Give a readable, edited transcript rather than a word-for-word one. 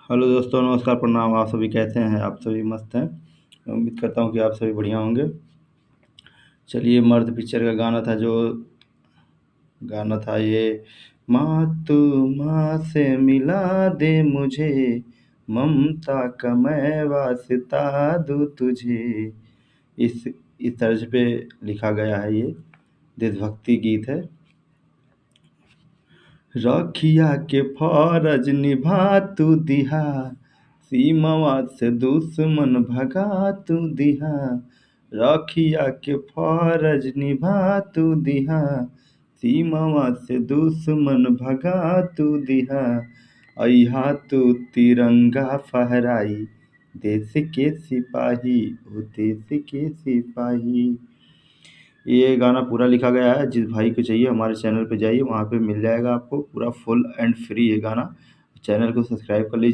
Hello दोस्तों, नमस्कार, प्रणाम। आप सभी कैसे हैं? आप सभी मस्त हैं? मैं उम्मीद करता हूँ कि आप सभी बढ़िया होंगे। चलिए, मर्द पिक्चर का गाना था ये। माँ तू माँ से मिला दे मुझे, ममता का मैं वास्ता दूँ तुझे। इस तर्ज पे लिखा गया है ये। देशभक्ति गीत है। रखिया के फौरज निभा तू दिहा, सीमावा से दुश्मन भगा तू दिहा। रखिया के फौरज निभा तू दिहा, सीमावा से दुश्मन भगा तू दिहा। अइहा तू तिरंगा फहराई, देश के सिपाही, ओ देश के सिपाही। ये गाना पूरा लिखा गया है। जिस भाई को चाहिए हमारे चैनल पे जाइए, वहाँ पे मिल जाएगा आपको। पूरा फुल एंड फ्री है गाना। चैनल को सब्सक्राइब कर लीजिए।